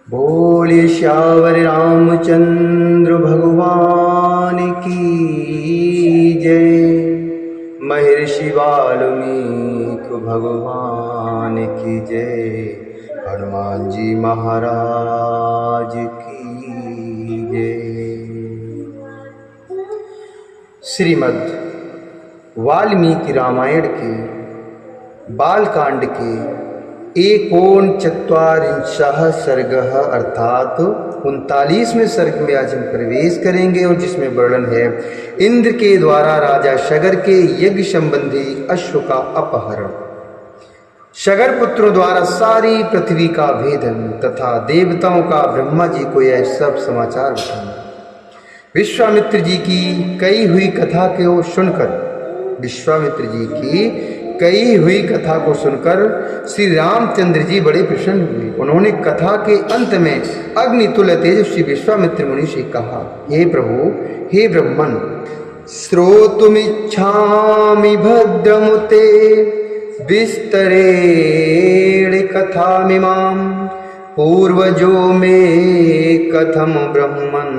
बोलिए श्यावर रामचंद्र भगवान की जय। महर्षि वाल्मीकि भगवान की जय। हनुमान जी महाराज की जय। श्रीमद् वाल्मीकि रामायण के बालकांड के एकोनचत्वारिंशः सर्गः अर्थात 39वें सर्ग में आज हम प्रवेश करेंगे और जिसमें वर्णन है इंद्र के द्वारा राजा शगर के यज्ञ संबंधी अश्व का अपहरण, शगर पुत्रों द्वारा सारी पृथ्वी का भेदन तथा देवताओं का ब्रह्मा जी को यह सब समाचार बताना। विश्वामित्र जी की कई हुई कथा को सुनकर कथा को सुनकर श्री रामचंद्र जी बड़े प्रसन्न हुए। उन्होंने कथा के अंत में अग्नि तुल्य तेजस्वी विश्वामित्र मुनि से कहा, हे प्रभु, हे ब्रह्मन्, श्रोतुमिच्छामि भद्रमुते विस्तरेण कथामिमां पूर्वजो मे कथम ब्रह्मन्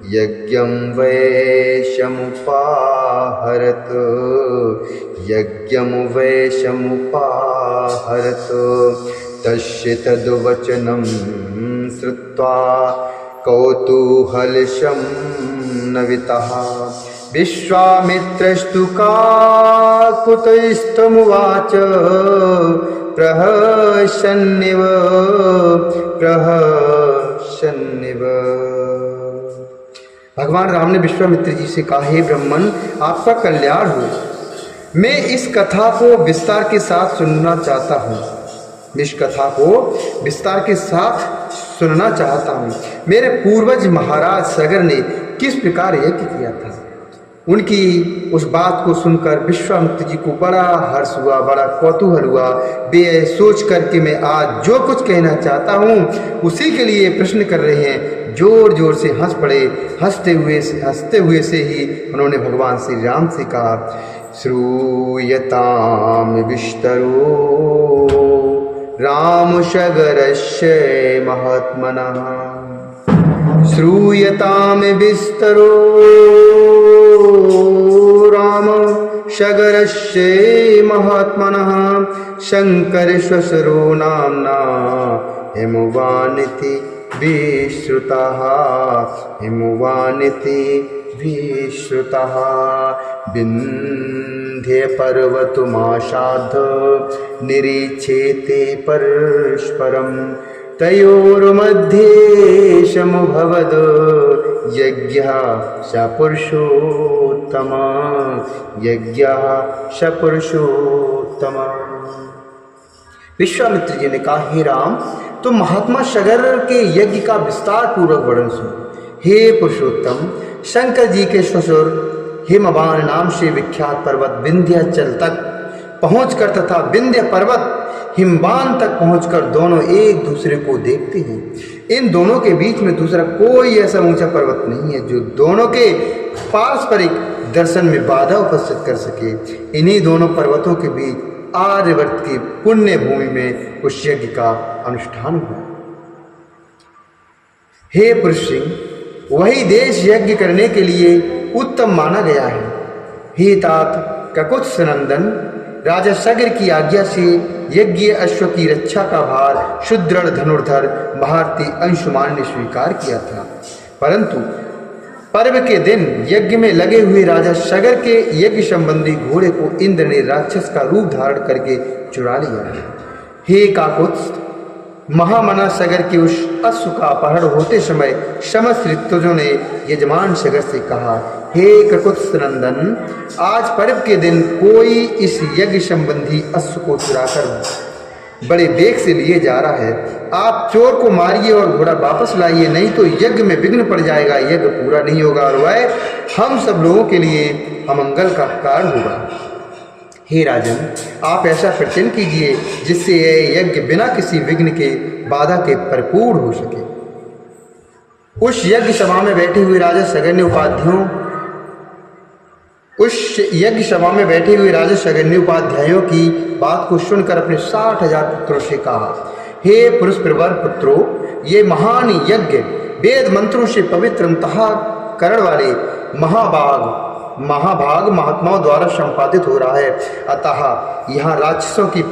यज्ञं वैशमुपाहरत तस्य तद्वचनं श्रुत्वा कौतूहलशं नवितः विश्वामित्रस्तु काकुतस्थमुवाच प्रहसन्निव। भगवान राम ने विश्वामित्र जी से कहा, हे ब्रह्मन, आपका कल्याण हो। मैं इस कथा को विस्तार के साथ सुनना चाहता हूँ। मेरे पूर्वज महाराज सगर ने किस प्रकार यज्ञ किया था। उनकी उस बात को सुनकर विश्वामित्र जी को बड़ा हर्ष हुआ, बड़ा कौतूहल हुआ। वे सोच करके मैं आज जो कुछ कहना चाहता हूँ उसी के लिए प्रश्न कर रहे हैं। जोर जोर से हंस पड़े। हंसते हुए से ही उन्होंने भगवान श्री राम से कहा, श्रूयताम विस्तरो राम शगरस्य महात्मनः। श्रूयताम विस्तरो राम शगरस्य महात्मनः शंकर श्वशरो नाम्ना हिमवानिति विश्रुतः विन्ध्य पर्वतमाशाद्य निरीक्षेते परस्परं तयोर्मध्ये समभवद यज्ञः सपुरुषोत्तम। विश्वामित्र जी ने कहा, हे राम, तो महात्मा शगर के यज्ञ का विस्तार पूर्वक वर्णन सुनो। हे पुरुषोत्तम, शंकर जी के ससुर हिमवान नाम से विख्यात पर्वत विंध्याचल तक पहुंचकर तथा विंध्य पर्वत हिमवान तक पहुंचकर दोनों एक दूसरे को देखते हैं। इन दोनों के बीच में दूसरा कोई ऐसा ऊंचा पर्वत नहीं है जो दोनों के पारस्परिक दर्शन में बाधा उपस्थित कर सके। इन्हीं दोनों पर्वतों के बीच आर्यवर्त की पुण्य भूमि में उस यज्ञ का अनुष्ठान हुआ। हे पुरुष सिंह, वही देश यज्ञ करने के लिए उत्तम माना गया है। हे तात ककुत्स नंदन, राजा सगर की आज्ञा से यज्ञ अश्व की रक्षा का भार सुदृढ़ धनुर्धर भारती अंशुमान ने स्वीकार किया था, परंतु पर्व के दिन यज्ञ में लगे हुए राजा सगर के यज्ञ संबंधी घोड़े को इंद्र ने राक्षस का रूप धारण करके चुरा लिया। हे काकुत्स, महामना सगर के उस अश्व का अपहरण होते समय समस्त ऋतुजों ने यजमान सगर से कहा, हे ककुत्स नंदन, आज पर्व के दिन कोई इस यज्ञ संबंधी अश्व को चुराकर बड़े वेग से लिए जा रहा है। आप चोर को मारिए और घोड़ा वापस लाइए, नहीं तो यज्ञ में विघ्न पड़ जाएगा, यज्ञ पूरा नहीं होगा और वह हम सब लोगों के लिए अमंगल का कारण होगा। हे राजन, आप ऐसा प्रयत्न कीजिए जिससे यह यज्ञ बिना किसी विघ्न के बाधा के परिपूर्ण हो सके। उस यज्ञ सभा में बैठे हुए राजा सगर ने उपाध्यायों की बात को सुनकर अपने 60,000 पुत्रों से कहा, हे पुरुष प्रवर पुत्रों, ये महान यज्ञ वेद मंत्रों से पवित्र अंतःकरण वाले महाभाग महात्माओं द्वारा संपादित हो रहा है। अतः यहाँ राक्षसों की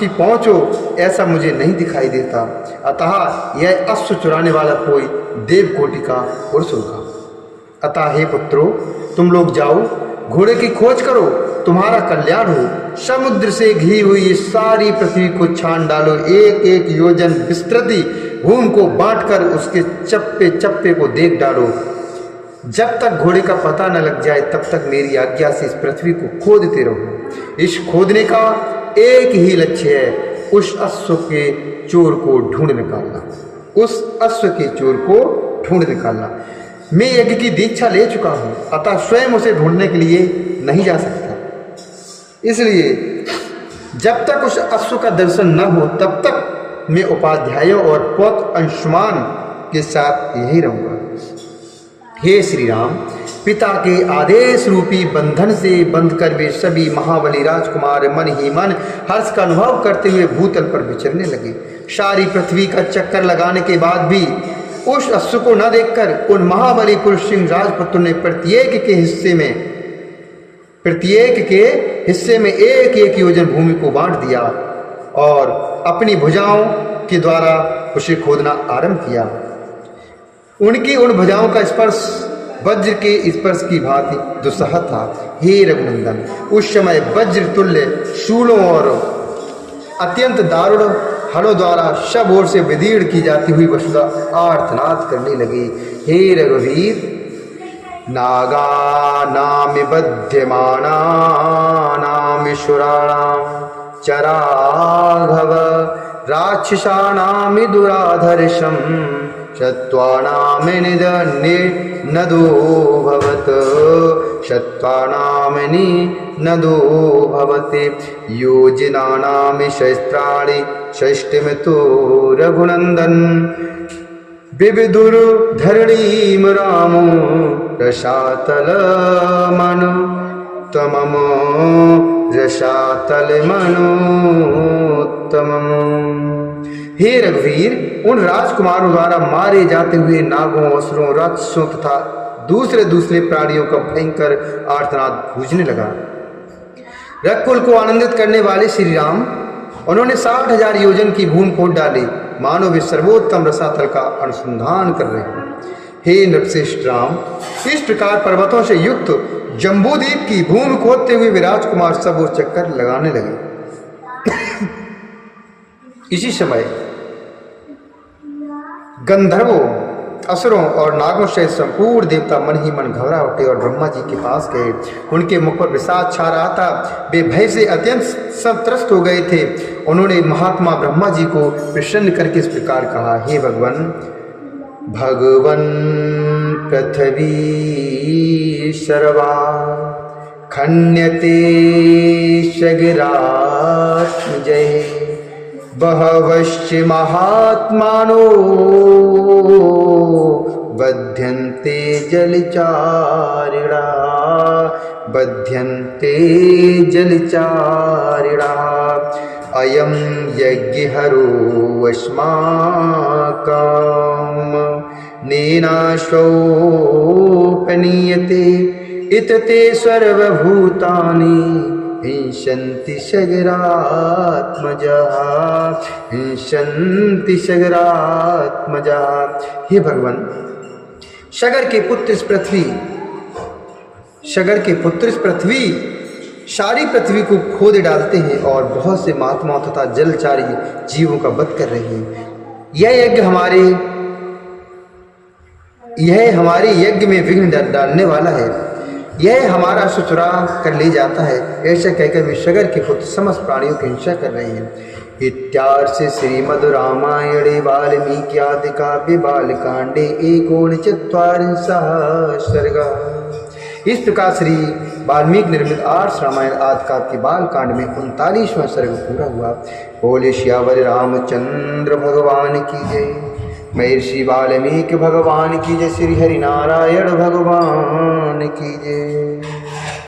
पहुँच हो ऐसा मुझे नहीं दिखाई देता। अतः यह अश्व चुराने वाला कोई देवकोटि का पुरुष होगा। अतः हे पुत्रों, तुम लोग जाओ, घोड़े की खोज करो, तुम्हारा कल्याण हो। समुद्र से घी हुई इस सारी पृथ्वी को छान डालो, एक एक योजन विस्तृति भूमि को बांटकर उसके चप्पे चप्पे को देख डालो। जब तक घोड़े का पता न लग जाए तब तक मेरी आज्ञा से इस पृथ्वी को खोदते रहो। इस खोदने का एक ही लक्ष्य है, उस अश्व के चोर को ढूंढ निकालना। मैं यज्ञ की दीक्षा ले चुका हूँ, अतः स्वयं उसे ढूंढने के लिए नहीं जा सकता। इसलिए जब तक उस अश्व का दर्शन न हो तब तक मैं उपाध्यायों और पौत्र अंशुमान के साथ यही रहूँगा। हे श्री राम, पिता के आदेश रूपी बंधन से बंधकर वे सभी महाबली राजकुमार मन ही मन हर्ष का अनुभव करते हुए भूतल पर विचरने लगे। सारी पृथ्वी का चक्कर लगाने के बाद भी उस अश्व को न देखकर उन महाबली पुरुष सिंह राजपुत्र ने प्रत्येक के हिस्से में एक एक योजन भूमि को बांट दिया और अपनी भुजाओं के द्वारा उसे खोदना आरंभ किया। उनकी उन भुजाओं का स्पर्श वज्र के स्पर्श की भांति दुस्सह था। हे रघुनंदन, उस समय वज्र तुल्य शूलों और अत्यंत दारुण हलों द्वारा सब ओर से विदीर्ण की जाती हुई वसुधा आर्तनाद करने लगी। हे रघुवीर, नागानाम बध्यमानानाम शुराणाम चराघव राक्षसानाम दुराधर्षम शत्वानाम निनदो भवते योजनानाम शस्त्राणि षष्टिमितो रघुनंदन बिविदुर्धरणीम रामो रसातलमनोत्तमम्। हे रघुवीर, उन राजकुमारों द्वारा मारे जाते हुए नागों, असुरों, राक्षसों तथा दूसरे प्राणियों का भयंकर आर्तनाद गूंजने लगा। रघुकुल को आनंदित करने वाले श्री राम, उन्होंने 60,000 योजन की भूमि खोद डाली, मानो वे सर्वोत्तम रसातल का अनुसंधान कर रहे हैं। हे नृपश्रेष्ठ राम, इस प्रकार पर्वतों से युक्त जम्बूद्वीप की भूमि खोदते हुए विराजकुमार सब वो चक्कर लगाने लगे। इसी समय गंधर्वों, असुरों और नागों से संपूर्ण देवता मन ही मन घबरा उठे और ब्रह्मा जी के पास गए। उनके मुख पर विषाद छा रहा था, वे भय से अत्यंत संत्रस्त हो गए थे। उन्होंने महात्मा ब्रह्मा जी को प्रसन्न करके इस प्रकार कहा, हे भगवान पृथ्वी सर्वा खन्यते शगिरात्मजय बहवश्च महात्मानो बध्यन्ते जलचारिणा अयं यज्ञहरो अस्माकं नेनाशोपनीयते इतते सर्वभूतानि हिंसन्ति शगरात्मजा। हे भगवान, शगर के पुत्र इस पृथ्वी सारी पृथ्वी को खोद डालते हैं और बहुत से महात्माओं तथा जलचारी जीवों का वध कर रहे हैं। यह हमारे यज्ञ में विघ्न डालने वाला है। यह हमारा अश्व चुरा कर ले जाता है। ऐसा कहकर वे शगर के पुत्र समस्त प्राणियों की हिंसा कर रहे हैं। इत्यार्ष श्रीमद् रामायणे वाल्मीकि आदि काव्ये बालकांडे 1:49 सर्गा। इस प्रकार श्री वाल्मीकि निर्मित आर्ष रामायण आदि काव्य के बालकांड में 39वां सर्ग पूरा हुआ। बोले श्यावर रामचंद्र भगवान की जय। महर्षि वाल्मीकि भगवान की जय। श्री हरि नारायण भगवान की जय।